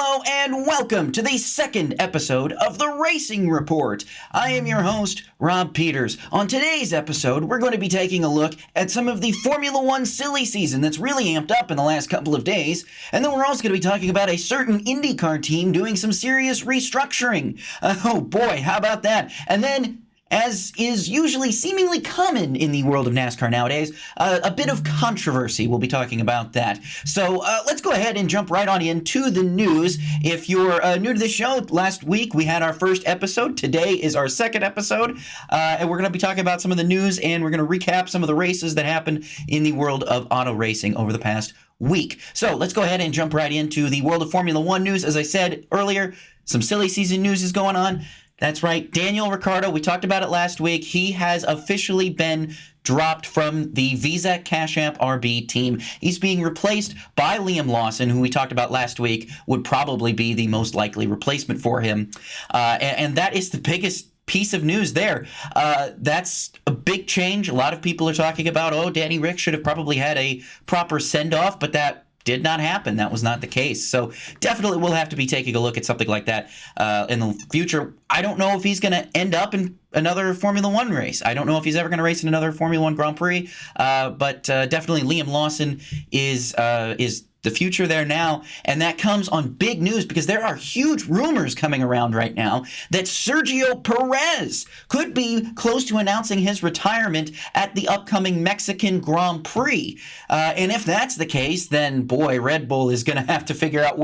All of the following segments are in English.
Hello and welcome to the second episode of the Racing Report. I am your host, Rob Peeters. On today's episode, we're going to be taking a look at some of the Formula One silly season that's really amped up in the last couple of days. And then we're also going to be talking about a certain IndyCar team doing some serious restructuring. Oh boy, how about that? And then, as is usually seemingly common in the world of NASCAR nowadays, a bit of controversy. We'll be talking about that. So let's go ahead and jump right on into the news. If you're new to the show, last week we had our first episode. Today is our second episode. And we're going to be talking about some of the news, and we're going to recap some of the races that happened in the world of auto racing over the past week. So let's go ahead and jump right into the world of Formula One news. As I said earlier, some silly season news is going on. That's right. Daniel Ricciardo, we talked about it last week. He has officially been dropped from the Visa Cash App RB team. He's being replaced by Liam Lawson, who we talked about last week would probably be the most likely replacement for him. And that is the biggest piece of news there. That's a big change. A lot of people are talking about, Danny Rick should have probably had a proper send-off, but that did not happen. That was not the case. So definitely we'll have to be taking a look at something like that in the future. I don't know if he's going to end up in another Formula One race. I don't know if he's ever going to race in another Formula One Grand Prix. But definitely Liam Lawson is the future there now, and that comes on big news because there are huge rumors coming around right now that Sergio Perez could be close to announcing his retirement at the upcoming Mexican Grand Prix. And if that's the case, then boy, Red Bull is going to have to figure out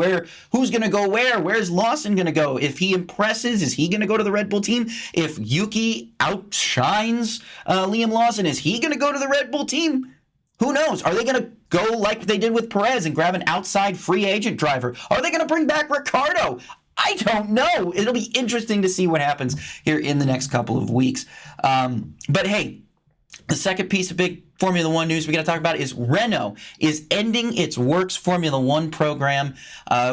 who's going to go where. Where's Lawson going to go? If he impresses, is he going to go to the Red Bull team? If Yuki outshines Liam Lawson, is he going to go to the Red Bull team? Who knows? Are they going to go like they did with Perez and grab an outside free agent driver? Are they going to bring back Ricciardo? I don't know. It'll be interesting to see what happens here in the next couple of weeks. But hey, the second piece of big Formula One news we got to talk about is Renault is ending its Works Formula One program,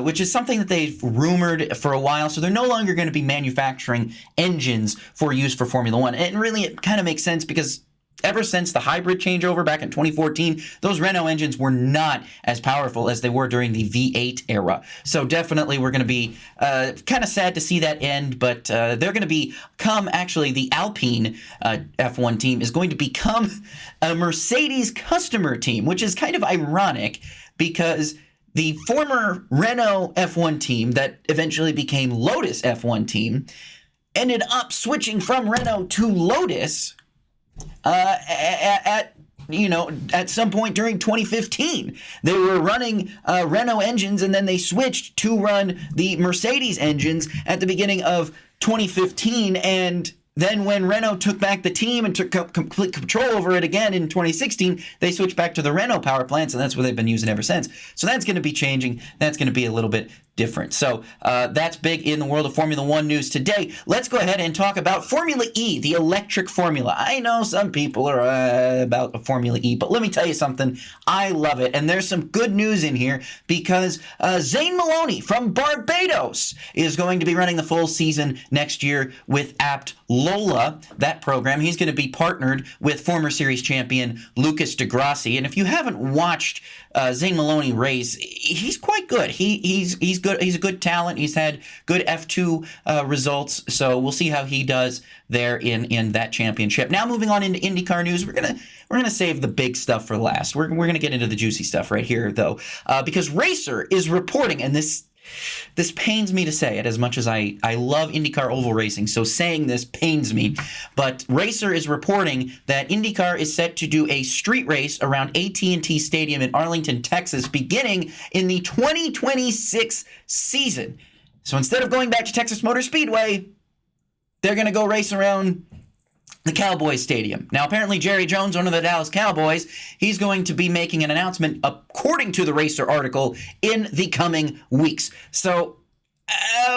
which is something that they've rumored for a while. So they're no longer going to be manufacturing engines for use for Formula One. And really, it kind of makes sense because ever since the hybrid changeover back in 2014, those Renault engines were not as powerful as they were during the V8 era. So definitely we're going to be kind of sad to see that end, but they're going to become, actually, the Alpine F1 team is going to become a Mercedes customer team, which is kind of ironic because the former Renault F1 team that eventually became Lotus F1 team ended up switching from Renault to Lotus at some point during 2015. They were running Renault engines, and then they switched to run the Mercedes engines at the beginning of 2015. And then when Renault took back the team and took complete control over it again in 2016, they switched back to the Renault power plants, and that's what they've been using ever since. So that's going to be changing. That's going to be a little bit different. So that's big in the world of Formula One news today. Let's go ahead and talk about Formula E, the electric formula. I know some people are about Formula E, but let me tell you something. I love it. And there's some good news in here because Zane Maloney from Barbados is going to be running the full season next year with Apt Lola, that program. He's going to be partnered with former series champion Lucas deGrassi. And if you haven't watched Zane Maloney race, he's quite good. He's good. He's a good talent. He's had good F2 results. So we'll see how he does there in that championship. Now moving on into IndyCar news, we're gonna save the big stuff for last. We're gonna get into the juicy stuff right here though, because Racer is reporting, and this pains me to say it as much as I love IndyCar oval racing, so saying this pains me. But Racer is reporting that IndyCar is set to do a street race around AT&T Stadium in Arlington, Texas, beginning in the 2026 season. So instead of going back to Texas Motor Speedway, they're going to go race around the Cowboys Stadium. Now, apparently Jerry Jones, one of the Dallas Cowboys, he's going to be making an announcement, according to the Racer article, in the coming weeks. So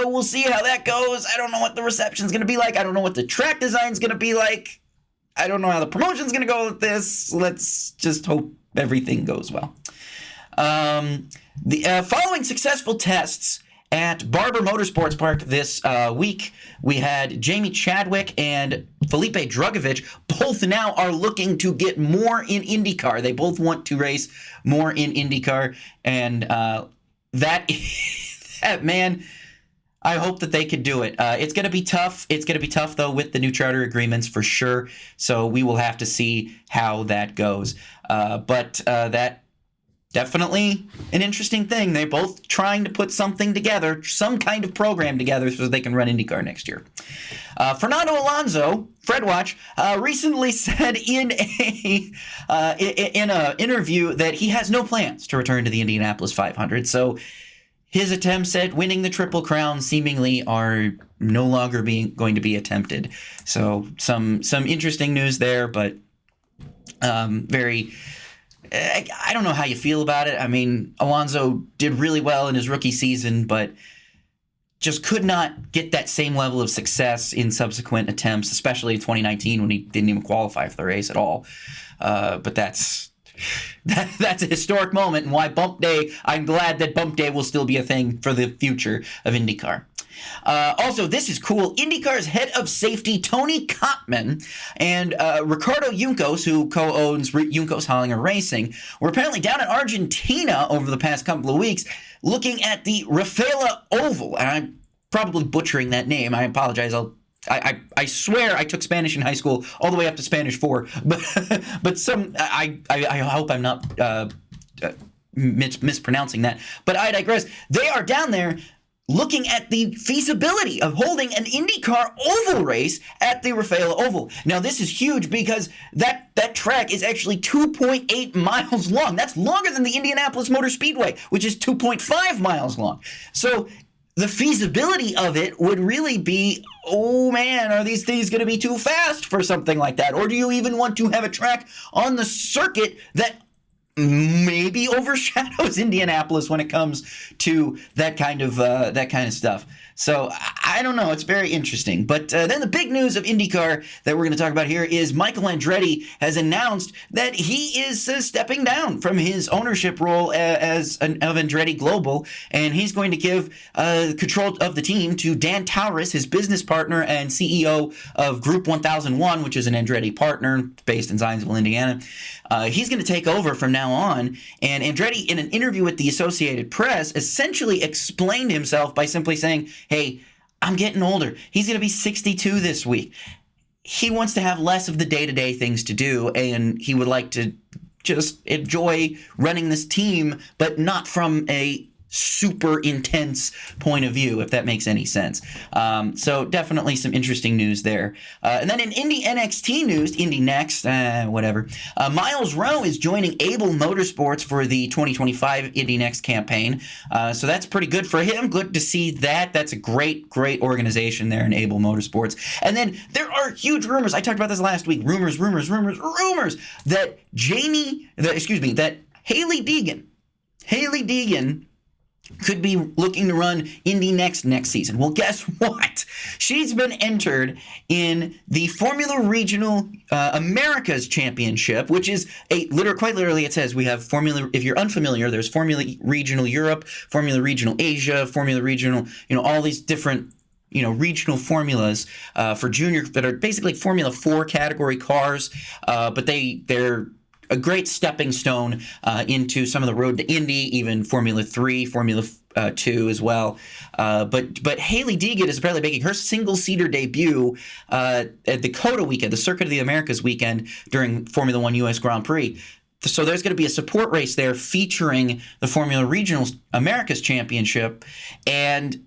we'll see how that goes. I don't know what the reception's going to be like. I don't know what the track design's going to be like. I don't know how the promotion's going to go with this. Let's just hope everything goes well. The following successful tests at Barber Motorsports Park this week, we had Jamie Chadwick and Felipe Drugovich. Both now are looking to get more in IndyCar. They both want to race more in IndyCar, and that Man, I hope that they could do it. It's going to be tough. It's going to be tough, though, with the new charter agreements for sure. So we will have to see how that goes. But that definitely an interesting thing. They're both trying to put something together, some kind of program together so they can run IndyCar next year. Fernando Alonso, Fred Watch, recently said in an interview that he has no plans to return to the Indianapolis 500. So his attempts at winning the Triple Crown seemingly are no longer going to be attempted. So some interesting news there, but very... I don't know how you feel about it. I mean, Alonso did really well in his rookie season, but just could not get that same level of success in subsequent attempts, especially in 2019 when he didn't even qualify for the race at all. But that's a historic moment, and why Bump Day, I'm glad that Bump Day will still be a thing for the future of IndyCar. Also, this is cool. IndyCar's head of safety, Tony Kottman, and Ricciardo Juncos, who co-owns Juncos Hollinger Racing, were apparently down in Argentina over the past couple of weeks looking at the Raffaella Oval. And I'm probably butchering that name. I apologize. I swear I took Spanish in high school all the way up to Spanish 4, but I hope I'm not mispronouncing that. But I digress. They are down there looking at the feasibility of holding an IndyCar oval race at the Raffaella Oval. Now, this is huge because that track is actually 2.8 miles long. That's longer than the Indianapolis Motor Speedway, which is 2.5 miles long. So the feasibility of it would really be, oh man, are these things going to be too fast for something like that? Or do you even want to have a track on the circuit that maybe overshadows Indianapolis when it comes to that kind of stuff? So I don't know. It's very interesting. But then the big news of IndyCar that we're going to talk about here is Michael Andretti has announced that he is stepping down from his ownership role of Andretti Global, and he's going to give control of the team to Dan Tauris, his business partner and CEO of Group 1001, which is an Andretti partner based in Zionsville, Indiana. He's going to take over from now on. And Andretti, in an interview with the Associated Press, essentially explained himself by simply saying, hey, I'm getting older. He's going to be 62 this week. He wants to have less of the day-to-day things to do, and he would like to just enjoy running this team, but not from a super intense point of view, if that makes any sense. So definitely some interesting news there. And then in Indy NXT news, Indy Next, whatever, Miles Rowe is joining Able Motorsports for the 2025 Indy Next campaign. So that's pretty good for him. Good to see that. That's a great organization there in Able Motorsports. And then there are huge rumors. I talked about this last week. Rumors that that Hailie Deegan could be looking to run Indy next season. Well, guess what? She's been entered in the Formula Regional Americas Championship, which is quite literally, it says we have Formula, if you're unfamiliar, there's Formula Regional Europe, Formula Regional Asia, Formula Regional, all these different regional formulas for junior that are basically Formula 4 category cars, but they're a great stepping stone into some of the road to Indy, even Formula 3, Formula 2 as well. But Hailie Deegan is apparently making her single-seater debut at the COTA weekend, the Circuit of the Americas weekend during Formula 1 US Grand Prix. So there's going to be a support race there featuring the Formula Regional Americas Championship, and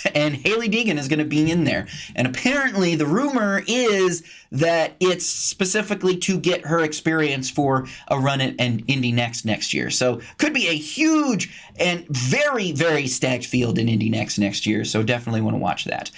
Hailie Deegan is going to be in there. And apparently the rumor is that it's specifically to get her experience for a run at Indy next year. So could be a huge and very, very stacked field in Indy next year. So definitely want to watch that.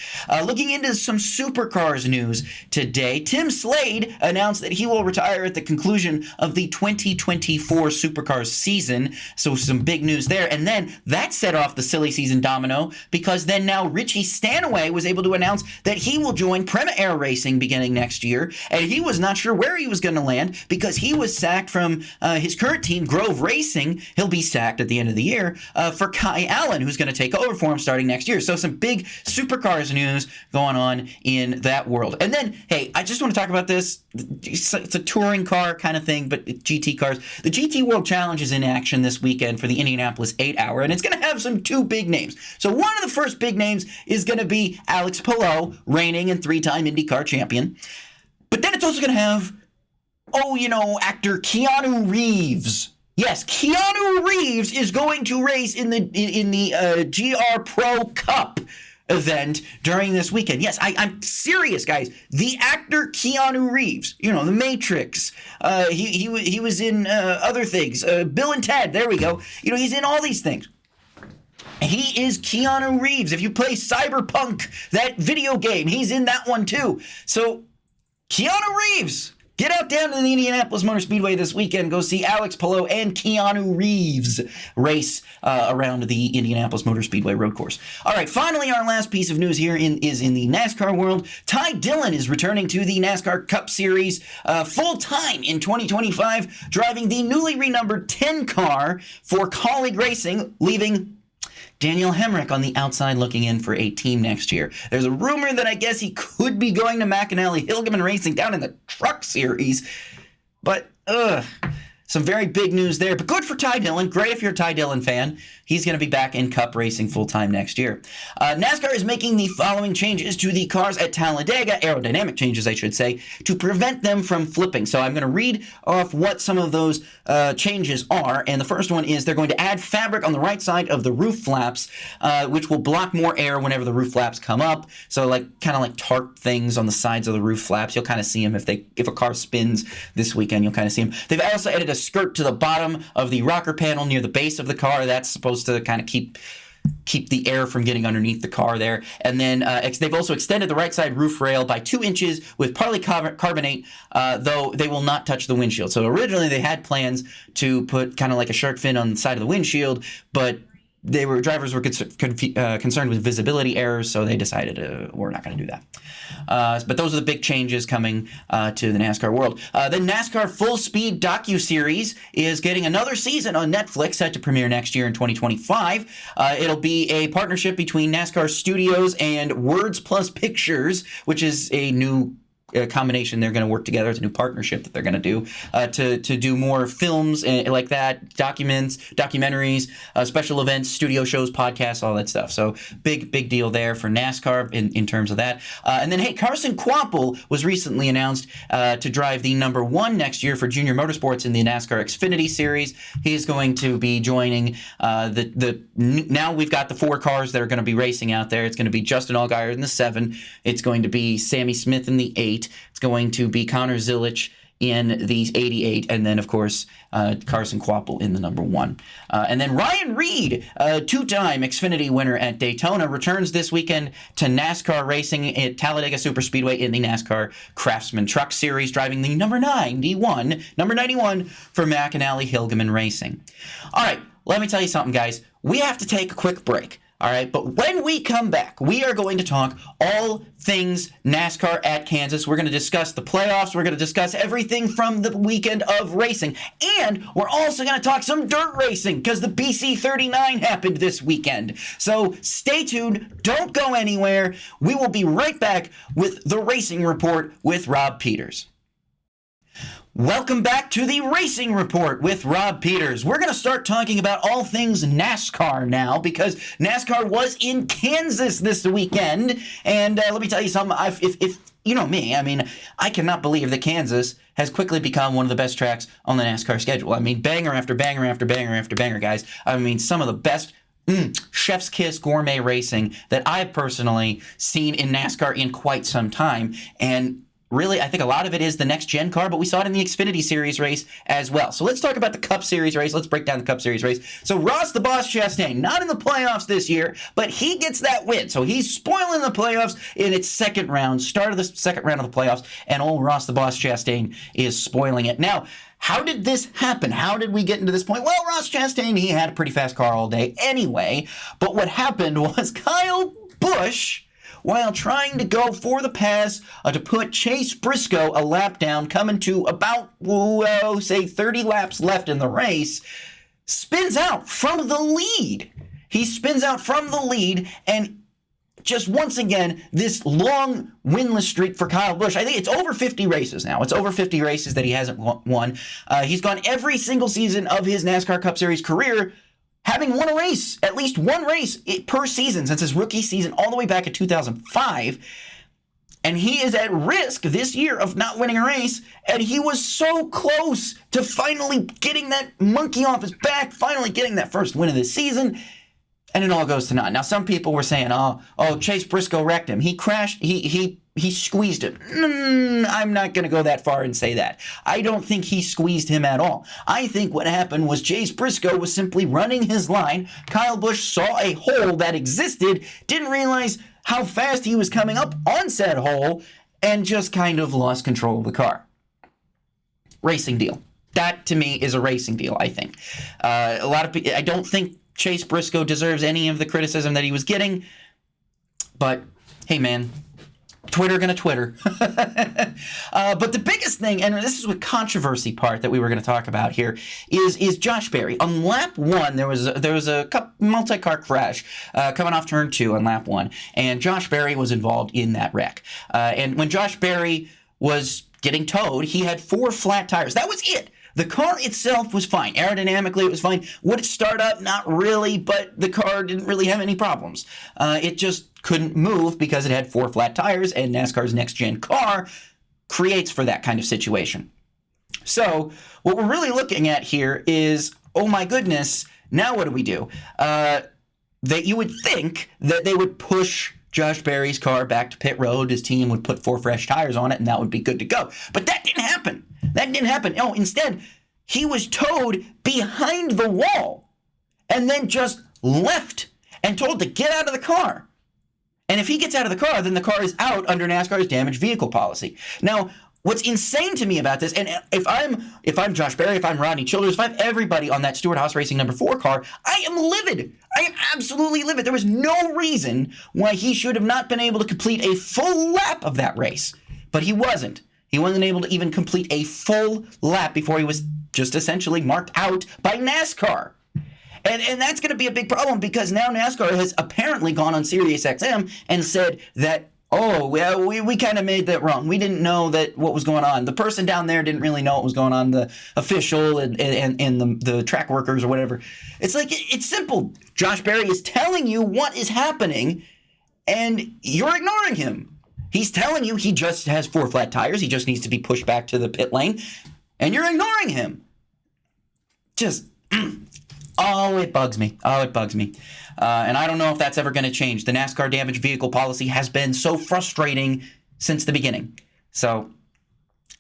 Looking into some Supercars news today, Tim Slade announced that he will retire at the conclusion of the 2024 Supercars season. So some big news there. And then that set off the silly season domino, because then now Richie Stanaway was able to announce that he will join Prema Air Racing beginning next next year, and he was not sure where he was going to land because he was sacked from his current team, Grove Racing. He'll be sacked at the end of the year for Kai Allen, who's going to take over for him starting next year. So some big Supercars news going on in that world. And then, hey, I just want to talk about this. It's a touring car kind of thing, but GT cars. The GT World Challenge is in action this weekend for the Indianapolis 8-hour, and it's going to have two big names. So one of the first big names is going to be Alex Palou, reigning and 3-time IndyCar champion. But then it's also going to have, actor Keanu Reeves. Yes, Keanu Reeves is going to race in the GR Pro Cup event during this weekend. Yes, I'm serious, guys. The actor Keanu Reeves, The Matrix. He was in other things. Bill and Ted. There we go. He's in all these things. He is Keanu Reeves. If you play Cyberpunk, that video game, he's in that one too. So, Keanu Reeves. Get out down to the Indianapolis Motor Speedway this weekend. Go see Alex Palou and Keanu Reeves race around the Indianapolis Motor Speedway road course. All right, finally, our last piece of news here is in the NASCAR world. Ty Dillon is returning to the NASCAR Cup Series full-time in 2025, driving the newly renumbered 10 car for Colleague Racing, leaving Daniel Hemrick on the outside looking in for a team next year. There's a rumor that I guess he could be going to McAnally Hilgeman Racing down in the Truck Series. But, some very big news there. But good for Ty Dillon. Great if you're a Ty Dillon fan. He's going to be back in Cup racing full-time next year. NASCAR is making the following changes to the cars at Talladega, aerodynamic changes, I should say, to prevent them from flipping. So I'm going to read off what some of those changes are. And the first one is they're going to add fabric on the right side of the roof flaps, which will block more air whenever the roof flaps come up. So kind of like tarp things on the sides of the roof flaps. You'll kind of see them if a car spins this weekend. You'll kind of see them. They've also added a skirt to the bottom of the rocker panel near the base of the car. That's supposed to kind of keep the air from getting underneath the car there. And then they've also extended the right side roof rail by 2 inches with polycarbonate, though they will not touch the windshield. So originally they had plans to put kind of like a shark fin on the side of the windshield, but drivers were concerned with visibility errors, so they decided we're not going to do that. But those are the big changes coming to the NASCAR world. The NASCAR Full Speed docuseries is getting another season on Netflix, set to premiere next year in 2025. It'll be a partnership between NASCAR Studios and Words Plus Pictures, which is a new combination. They're going to work together. It's a new partnership that they're going to do to do more films like that, documentaries, special events, studio shows, podcasts, all that stuff. So big deal there for NASCAR in terms of that. And then, hey, Carson Kvapil was recently announced to drive the number 1 next year for Junior Motorsports in the NASCAR Xfinity Series. He's going to be joining now we've got the 4 cars that are going to be racing out there. It's going to be Justin Allgaier in the 7. It's going to be Sammy Smith in the 8. It's going to be Connor Zilisch in the 88, and then, of course, Carson Kvapil in the number 1. And then Ryan Reed, a 2-time Xfinity winner at Daytona, returns this weekend to NASCAR racing at Talladega Superspeedway in the NASCAR Craftsman Truck Series, driving the number 91 for McAnally Hilgeman Racing. All right, let me tell you something, guys. We have to take a quick break. All right, but when we come back, we are going to talk all things NASCAR at Kansas. We're going to discuss the playoffs. We're going to discuss everything from the weekend of racing. And we're also going to talk some dirt racing because the BC 39 happened this weekend. So stay tuned. Don't go anywhere. We will be right back with the Racing Report with Rob Peeters. Welcome back to the Racing Report with Rob Peeters. We're going to start talking about all things NASCAR now because NASCAR was in Kansas this weekend. And let me tell you something. If you know me, I mean, I cannot believe that Kansas has quickly become one of the best tracks on the NASCAR schedule. I mean, banger after banger after banger after banger, guys. I mean, some of the best chef's kiss gourmet racing that I've personally seen in NASCAR in quite some time. And really, I think a lot of it is the next-gen car, but we saw it in the Xfinity Series race as well. So let's talk about the Cup Series race. Let's break down the Cup Series race. So Ross the Boss Chastain, not in the playoffs this year, but he gets that win. So he's spoiling the playoffs in its second round, start of the second round of the playoffs, and old Ross the Boss Chastain is spoiling it. Now, how did this happen? How did we get into this point? Well, Ross Chastain, he had a pretty fast car all day anyway, but what happened was Kyle Busch while trying to go for the pass to put Chase Briscoe a lap down, coming to about, say 30 laps left in the race, spins out from the lead. He spins out from the lead, and just once again, this long winless streak for Kyle Busch. I think it's over 50 races now. It's over 50 races that he hasn't won. He's gone every single season of his NASCAR Cup Series career having won a race, at least one race per season since his rookie season all the way back in 2005. And he is at risk this year of not winning a race, and he was so close to finally getting that monkey off his back, finally getting that first win of the season. And it all goes to naught. Now, some people were saying, oh, Chase Briscoe wrecked him. He crashed. He squeezed him. I'm not going to go that far and say that. I don't think he squeezed him at all. I think what happened was Chase Briscoe was simply running his line. Kyle Busch saw a hole that existed, didn't realize how fast he was coming up on said hole, and just kind of lost control of the car. Racing deal. That, to me, is a racing deal, I think. A lot of people, I don't think Chase Briscoe deserves any of the criticism that he was getting, but hey, man, Twitter gonna Twitter. But the biggest thing, and this is the controversy part that we were going to talk about here, is Josh Berry. On lap 1, there was a multi-car crash coming off turn 2 on lap 1, and Josh Berry was involved in that wreck. And when Josh Berry was getting towed, he had 4 flat tires. That was it. The car itself was fine. Aerodynamically, it was fine. Would it start up? Not really, but the car didn't really have any problems. It just couldn't move because it had 4 flat tires, and NASCAR's next-gen car creates for that kind of situation. So what we're really looking at here is, oh my goodness, now what do we do? That you would think that they would push Josh Berry's car back to pit road. His team would put 4 fresh tires on it, and that would be good to go. But that didn't happen. That didn't happen. No, instead, he was towed behind the wall and then just left and told to get out of the car. And if he gets out of the car, then the car is out under NASCAR's damaged vehicle policy. Now, what's insane to me about this, and if I'm Josh Berry, if I'm Rodney Childers, if I'm everybody on that Stewart-Haas Racing number 4 car, I am livid. I am absolutely livid. There was no reason why he should have not been able to complete a full lap of that race. But he wasn't. He wasn't able to even complete a full lap before he was just essentially marked out by NASCAR. And that's going to be a big problem because now NASCAR has apparently gone on SiriusXM and said that, oh, well, we kind of made that wrong. We didn't know that what was going on. The person down there didn't really know what was going on, the official and the track workers or whatever. It's like, it's simple. Josh Berry is telling you what is happening, and you're ignoring him. He's telling you he just has 4 flat tires. He just needs to be pushed back to the pit lane, and you're ignoring him. Just, it bugs me. Oh, it bugs me. And I don't know if that's ever going to change. The NASCAR damaged vehicle policy has been so frustrating since the beginning. So,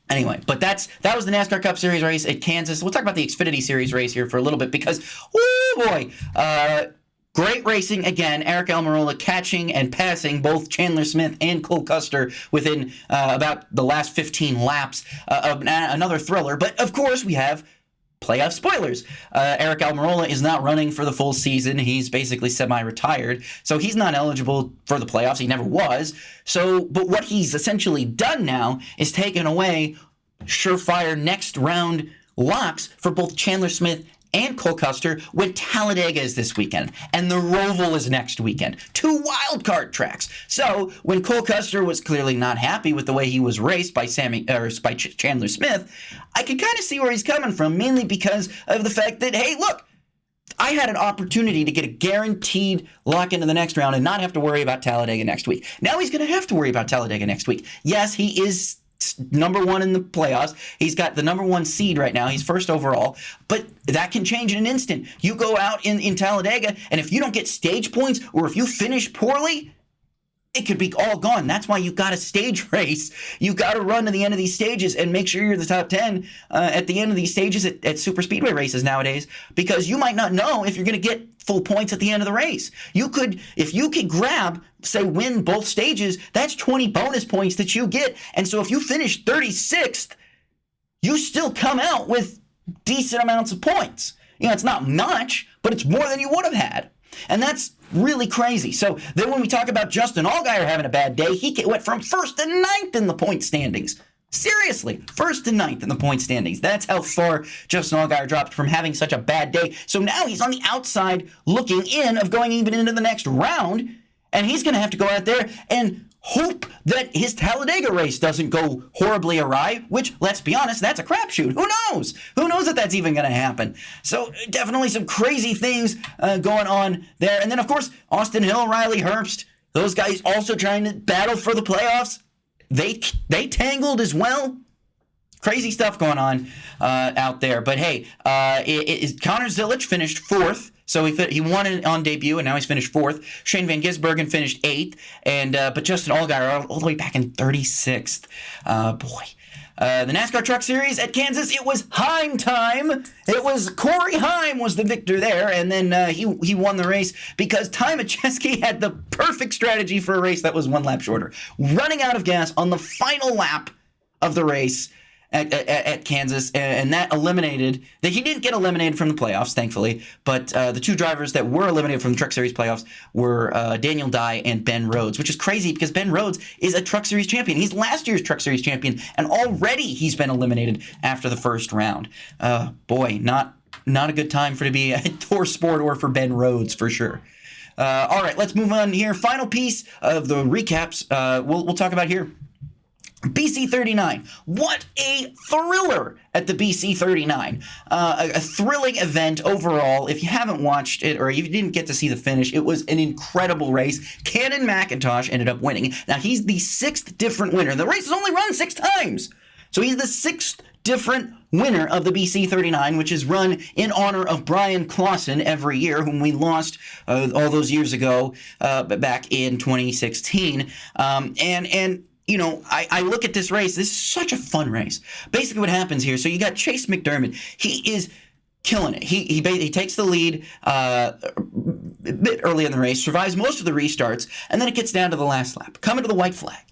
anyway, but that was the NASCAR Cup Series race at Kansas. We'll talk about the Xfinity Series race here for a little bit because, oh boy, great racing again. Eric Almirola catching and passing both Chandler Smith and Cole Custer within about the last 15 laps of another thriller. But, of course, we have playoff spoilers. Eric Almirola is not running for the full season. He's basically semi-retired, so he's not eligible for the playoffs. He never was. But what he's essentially done now is taken away surefire next round locks for both Chandler Smith and Cole Custer when Talladega is this weekend and the Roval is next weekend. 2 wildcard tracks. So when Cole Custer was clearly not happy with the way he was raced by Chandler Smith, I can kind of see where he's coming from, mainly because of the fact that, hey, look, I had an opportunity to get a guaranteed lock into the next round and not have to worry about Talladega next week. Now he's going to have to worry about Talladega next week. Yes, he is number 1 in the playoffs. He's got the number 1 seed right now. He's first overall. But that can change in an instant. You go out in Talladega, and if you don't get stage points or if you finish poorly, it could be all gone. That's why you got a stage race. You got to run to the end of these stages and make sure you're the top 10 at the end of these stages at super speedway races nowadays, because you might not know if you're going to get full points at the end of the race. If you could grab, say, win both stages, that's 20 bonus points that you get. And so if you finish 36th, you still come out with decent amounts of points. It's not much, but it's more than you would have had. And that's really crazy. So then when we talk about Justin Allgaier having a bad day, he went from 1st to 9th in the point standings. Seriously, 1st to 9th in the point standings. That's how far Justin Allgaier dropped from having such a bad day. So now he's on the outside looking in of going even into the next round, and he's going to have to go out there and hope that his Talladega race doesn't go horribly awry, which, let's be honest, that's a crapshoot. Who knows? Who knows if that's even going to happen? So definitely some crazy things going on there. And then, of course, Austin Hill, Riley Herbst, those guys also trying to battle for the playoffs. They tangled as well. Crazy stuff going on out there. But hey, Connor Zilic finished 4th. So he won on debut, and now he's finished 4th. Shane Van Gisbergen finished 8th, and but Justin Allgaier all the way back in 36th. The NASCAR Truck Series at Kansas, it was Heim time. It was Corey Heim was the victor there, and then he won the race because Ty Majeski had the perfect strategy for a race that was one lap shorter. Running out of gas on the final lap of the race at Kansas, and that eliminated that he didn't get eliminated from the playoffs, thankfully, but the two drivers that were eliminated from the Truck Series playoffs were Daniel Dye and Ben Rhodes, which is crazy because Ben Rhodes is a Truck Series champion. He's last year's Truck Series champion, and already he's been eliminated after the first round. Boy, not a good time to be a tour sport or for Ben Rhodes for sure. All right, let's move on here. Final piece of the recaps we'll talk about here. BC 39. What a thriller at the BC 39. A thrilling event overall. If you haven't watched it or if you didn't get to see the finish, it was an incredible race. Cannon McIntosh ended up winning. Now, he's the 6th different winner. The race is only run 6 times. So he's the 6th different winner of the BC 39, which is run in honor of Brian Clausen every year, whom we lost all those years ago back in 2016. And you know, I look at this race. This is such a fun race. Basically what happens here, so you got Chase McDermott. He is killing it. He takes the lead a bit early in the race, survives most of the restarts, and then it gets down to the last lap. Coming to the white flag.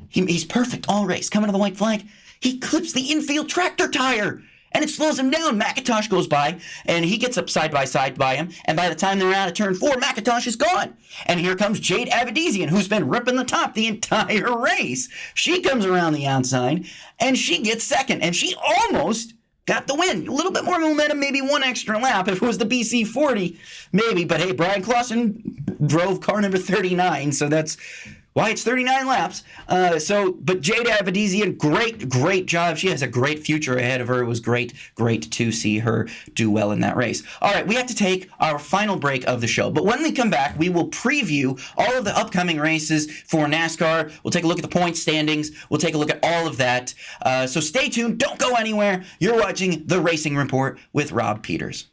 He's perfect all race. Coming to the white flag, he clips the infield tractor tire. And it slows him down. McIntosh goes by, and he gets up side by side by him. And by the time they're out of turn 4, McIntosh is gone. And here comes Jade Avedizian, who's been ripping the top the entire race. She comes around the outside, and she gets 2nd. And she almost got the win. A little bit more momentum, maybe one extra lap. If it was the BC 40, maybe. But hey, Brian Clausen drove car number 39, so that's why it's 39 laps. But Jade Avedizian, great job. She has a great future ahead of her. It was great to see her do well in that race. All right, we have to take our final break of the show. But when we come back, we will preview all of the upcoming races for NASCAR. We'll take a look at the point standings. We'll take a look at all of that. So stay tuned. Don't go anywhere. You're watching The Racing Report with Rob Peeters.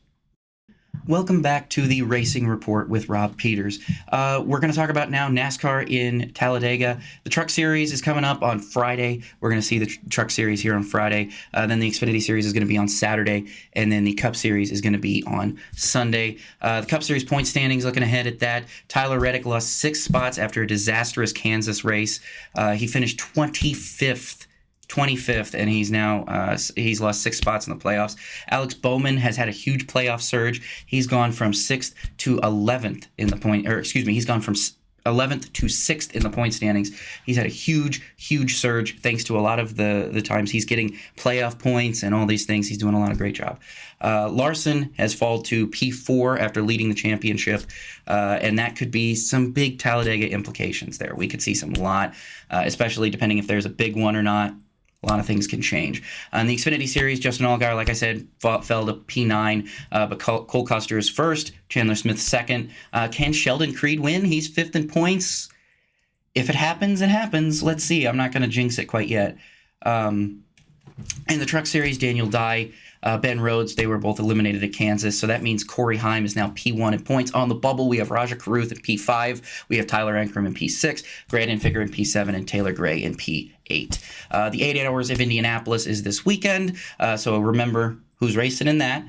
Welcome back to the Racing Report with Rob Peeters. We're going to talk about now NASCAR in Talladega. The Truck Series is coming up on Friday. We're going to see the Truck Series here on Friday. Then the Xfinity Series is going to be on Saturday. And then the Cup Series is going to be on Sunday. The Cup Series point standings, looking ahead at that. Tyler Reddick lost 6 spots after a disastrous Kansas race. He finished 25th, and he's lost 6 spots in the playoffs. Alex Bowman has had a huge playoff surge. He's gone from 6th to 11th in the point, or excuse me, he's gone from 11th to 6th in the point standings. He's had a huge surge thanks to a lot of the times he's getting playoff points and all these things. He's doing a lot of great job. Larson has fallen to P4 after leading the championship, and that could be some big Talladega implications there. We could see some lot, especially depending if there's a big one or not. A lot of things can change. In the Xfinity Series, Justin Allgaier, like I said, fell to P9, but Cole Custer is 1st, Chandler Smith 2nd. Can Sheldon Creed win? He's 5th in points. If it happens, it happens. Let's see. I'm not going to jinx it quite yet. In the Truck Series, Daniel Dye, Ben Rhodes, they were both eliminated at Kansas, so that means Corey Heim is now P1 in points. On the bubble, we have Raja Carruth in P5, we have Tyler Ankrum in P6, Brandon Ficker in P7, and Taylor Gray in P8. The 8 Hours of Indianapolis is this weekend, so remember who's racing in that.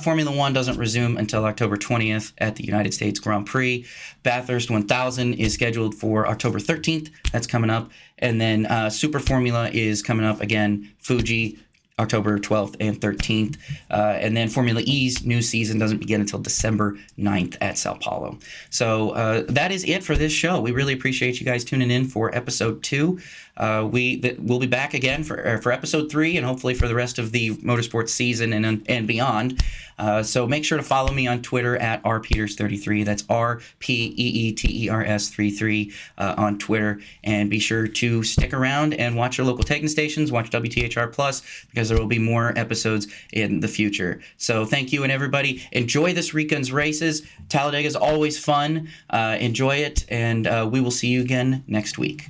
Formula One doesn't resume until October 20th at the United States Grand Prix. Bathurst 1000 is scheduled for October 13th. That's coming up. And then Super Formula is coming up again. Fuji, October 12th and 13th. And then Formula E's new season doesn't begin until December 9th at Sao Paulo. So that is it for this show. We really appreciate you guys tuning in for episode 2. We'll be back again for episode 3 and hopefully for the rest of the motorsports season and beyond. So make sure to follow me on Twitter at rpeeters33. That's RPEETERS33 on Twitter. And be sure to stick around and watch your local Techno stations. Watch WTHR Plus because there will be more episodes in the future. So thank you, and everybody enjoy this weekend's races. Talladega is always fun. Enjoy it, and we will see you again next week.